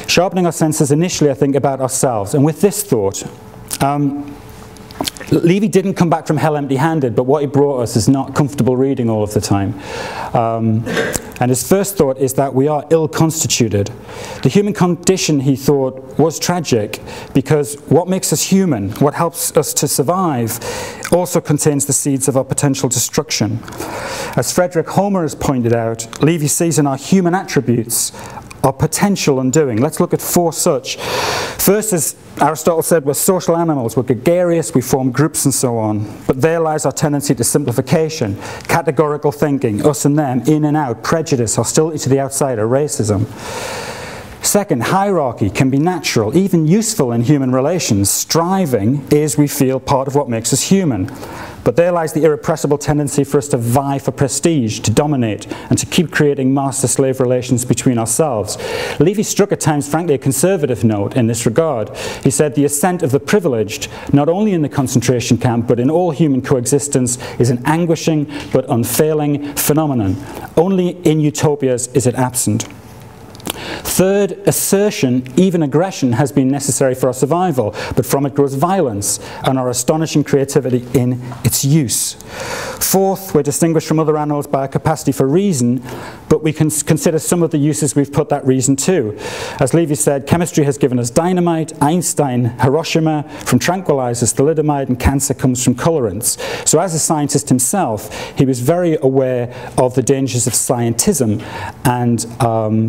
Sharpening our senses initially, I think, about ourselves. And with this thought, Levi didn't come back from hell empty-handed, but what he brought us is not comfortable reading all of the time. And his first thought is that we are ill-constituted. The human condition, he thought, was tragic because what makes us human, what helps us to survive, also contains the seeds of our potential destruction. As Frederick Homer has pointed out, Levi sees in our human attributes our potential undoing. Let's look at 4 such. First, as Aristotle said, we're social animals, we're gregarious, we form groups and so on. But there lies our tendency to simplification, categorical thinking, us and them, in and out, prejudice, hostility to the outsider, racism. Second, hierarchy can be natural, even useful in human relations. Striving is, we feel, part of what makes us human. But there lies the irrepressible tendency for us to vie for prestige, to dominate, and to keep creating master-slave relations between ourselves. Levi struck at times, frankly, a conservative note in this regard. He said the ascent of the privileged, not only in the concentration camp, but in all human coexistence, is an anguishing but unfailing phenomenon. Only in utopias is it absent. Third, assertion, even aggression, has been necessary for our survival, but from it grows violence and our astonishing creativity in its use. Fourth, we're distinguished from other animals by a capacity for reason, but we can consider some of the uses we've put that reason to. As Levi said, chemistry has given us dynamite, Einstein, Hiroshima, from tranquilizers, thalidomide, and cancer comes from colorants. So as a scientist himself, he was very aware of the dangers of scientism and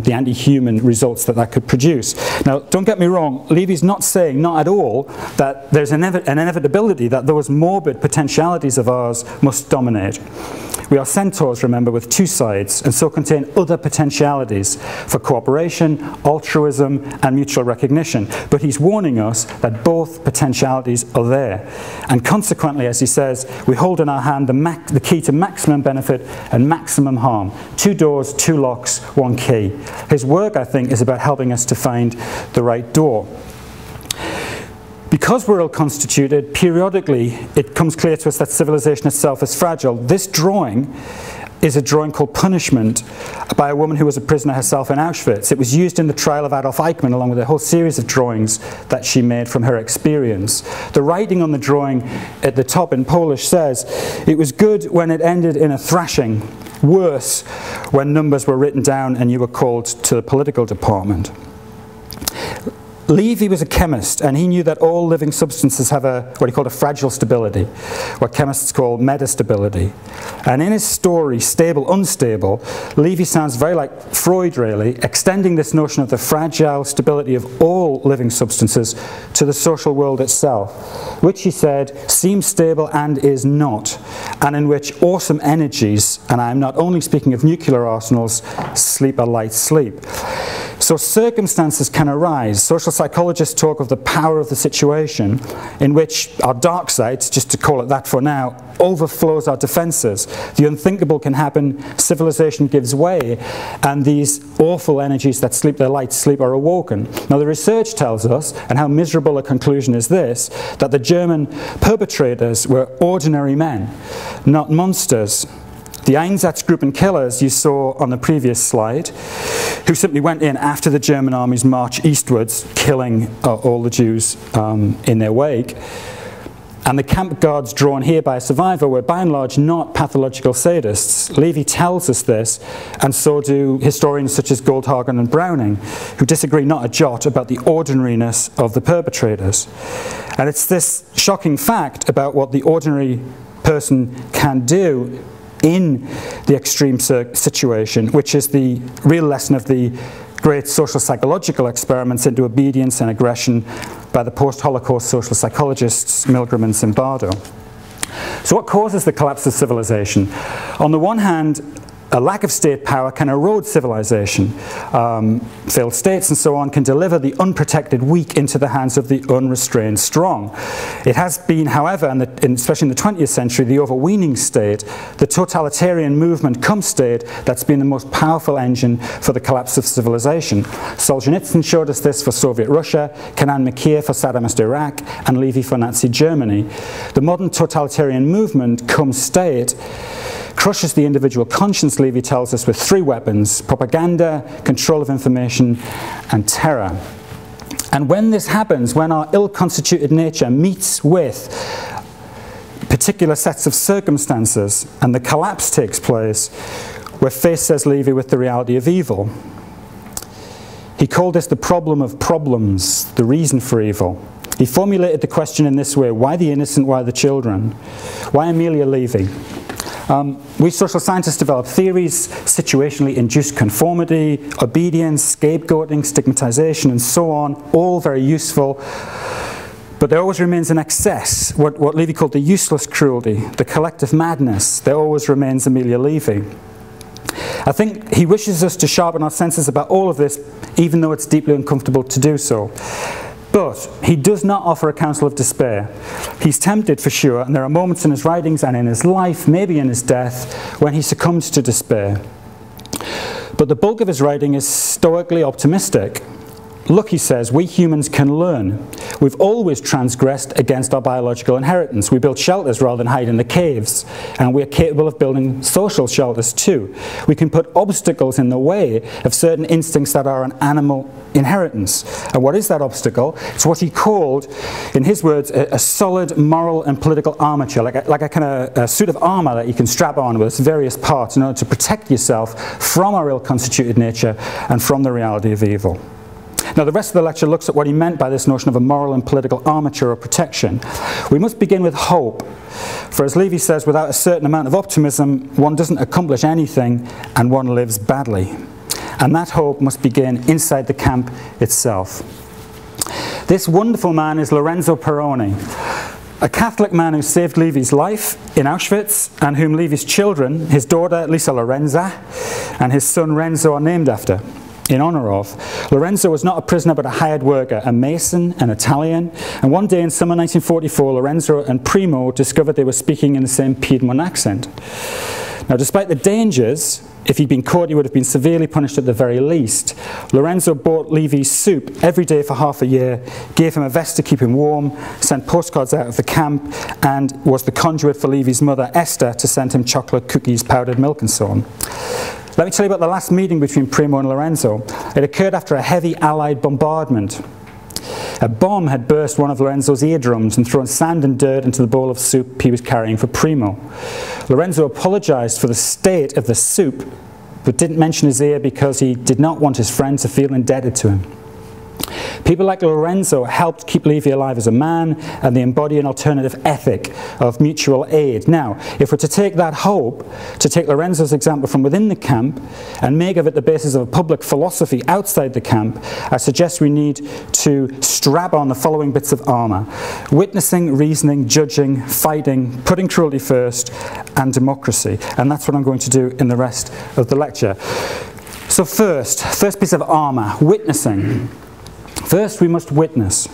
the anti-human results that could produce. Now, don't get me wrong, Levy's not saying, not at all, that there's an inevitability that those morbid potentialities of ours must dominate. We are centaurs, remember, with 2 sides, and so contain other potentialities for cooperation, altruism, and mutual recognition. But he's warning us that both potentialities are there. And consequently, as he says, we hold in our hand the key to maximum benefit and maximum harm. 2 doors, 2 locks, 1 key. His work, I think, is about helping us to find the right door. Because we're ill-constituted, periodically it comes clear to us that civilization itself is fragile. This drawing is a drawing called Punishment by a woman who was a prisoner herself in Auschwitz. It was used in the trial of Adolf Eichmann along with a whole series of drawings that she made from her experience. The writing on the drawing at the top in Polish says, "It was good when it ended in a thrashing, worse when numbers were written down and you were called to the political department." Levi was a chemist, and he knew that all living substances have what he called a fragile stability, what chemists call metastability. And in his story, Stable, Unstable, Levi sounds very like Freud, really, extending this notion of the fragile stability of all living substances to the social world itself, which, he said, seems stable and is not, and in which awesome energies, and I'm not only speaking of nuclear arsenals, sleep a light sleep. So circumstances can arise. Social psychologists talk of the power of the situation in which our dark side, just to call it that for now, overflows our defenses. The unthinkable can happen, civilization gives way, and these awful energies that sleep their light sleep are awoken. Now the research tells us, and how miserable a conclusion is this, that the German perpetrators were ordinary men, not monsters. The Einsatzgruppen killers you saw on the previous slide, who simply went in after the German army's march eastwards, killing all the Jews in their wake. And the camp guards drawn here by a survivor were by and large not pathological sadists. Levi tells us this, and so do historians such as Goldhagen and Browning, who disagree not a jot about the ordinariness of the perpetrators. And it's this shocking fact about what the ordinary person can do in the extreme situation, which is the real lesson of the great social psychological experiments into obedience and aggression by the post-Holocaust social psychologists Milgram and Zimbardo. So what causes the collapse of civilization? On the one hand, a lack of state power can erode civilization. Failed states and so on can deliver the unprotected weak into the hands of the unrestrained strong. It has been, however, especially in the 20th century, the overweening state, the totalitarian movement come state, that's been the most powerful engine for the collapse of civilization. Solzhenitsyn showed us this for Soviet Russia, Kenan Makir for Saddamist Iraq, and Levi for Nazi Germany. The modern totalitarian movement come state crushes the individual conscience, Levi tells us, with three weapons: propaganda, control of information, and terror. And when this happens, when our ill-constituted nature meets with particular sets of circumstances and the collapse takes place, we're faced, says Levi, with the reality of evil. He called this the problem of problems, the reason for evil. He formulated the question in this way: why the innocent, why the children? Why Amelia Levy? We social scientists develop theories: situationally induced conformity, obedience, scapegoating, stigmatization, and so on, all very useful. But there always remains an excess, what Levy called the useless cruelty, the collective madness. There always remains Amelia Levy. I think he wishes us to sharpen our senses about all of this, even though it's deeply uncomfortable to do so. But he does not offer a counsel of despair. He's tempted, for sure, and there are moments in his writings and in his life, maybe in his death, when he succumbs to despair. But the bulk of his writing is stoically optimistic. Look, he says, we humans can learn. We've always transgressed against our biological inheritance. We build shelters rather than hide in the caves. And we're capable of building social shelters too. We can put obstacles in the way of certain instincts that are an animal inheritance. And what is that obstacle? It's what he called, in his words, a solid moral and political armature, like a kind of a suit of armor that you can strap on with its various parts in order to protect yourself from our ill-constituted nature and from the reality of evil. Now, the rest of the lecture looks at what he meant by this notion of a moral and political armature or protection. We must begin with hope. For as Levy says, without a certain amount of optimism, one doesn't accomplish anything and one lives badly. And that hope must begin inside the camp itself. This wonderful man is Lorenzo Peroni, a Catholic man who saved Levy's life in Auschwitz and whom Levy's children, his daughter Lisa Lorenza and his son Renzo, are named after, in honor of. Lorenzo was not a prisoner but a hired worker, a mason, an Italian, and one day in summer 1944 Lorenzo and Primo discovered they were speaking in the same Piedmont accent. Now, despite the dangers, if he'd been caught he would have been severely punished at the very least, Lorenzo bought Levy's soup every day for half a year, gave him a vest to keep him warm, sent postcards out of the camp, and was the conduit for Levy's mother Esther to send him chocolate, cookies, powdered milk and so on. Let me tell you about the last meeting between Primo and Lorenzo. It occurred after a heavy Allied bombardment. A bomb had burst one of Lorenzo's eardrums and thrown sand and dirt into the bowl of soup he was carrying for Primo. Lorenzo apologized for the state of the soup, but didn't mention his ear because he did not want his friend to feel indebted to him. People like Lorenzo helped keep Levy alive as a man, and they embody an alternative ethic of mutual aid. Now, if we're to take that hope, to take Lorenzo's example from within the camp, and make of it the basis of a public philosophy outside the camp, I suggest we need to strap on the following bits of armour: witnessing, reasoning, judging, fighting, putting cruelty first, and democracy. And that's what I'm going to do in the rest of the lecture. So first piece of armour, witnessing. First, we must witness.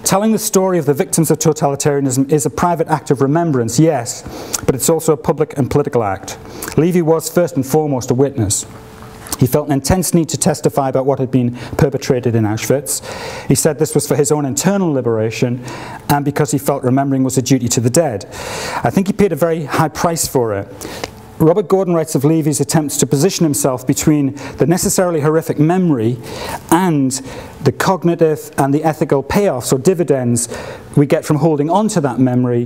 Telling the story of the victims of totalitarianism is a private act of remembrance, yes, but it's also a public and political act. Levy was first and foremost a witness. He felt an intense need to testify about what had been perpetrated in Auschwitz. He said this was for his own internal liberation and because he felt remembering was a duty to the dead. I think he paid a very high price for it. Robert Gordon writes of Levy's attempts to position himself between the necessarily horrific memory and the cognitive and the ethical payoffs or dividends we get from holding on to that memory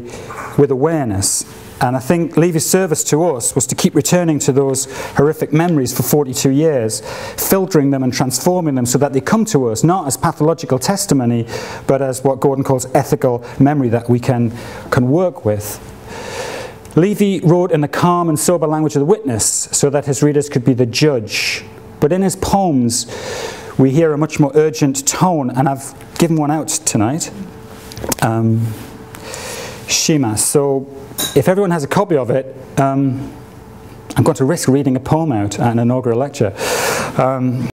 with awareness. And I think Levy's service to us was to keep returning to those horrific memories for 42 years, filtering them and transforming them so that they come to us not as pathological testimony, but as what Gordon calls ethical memory that we can work with. Levy wrote in the calm and sober language of the witness so that his readers could be the judge. But in his poems, we hear a much more urgent tone, and I've given one out tonight. Shema. So if everyone has a copy of it, I'm going to risk reading a poem out at an inaugural lecture.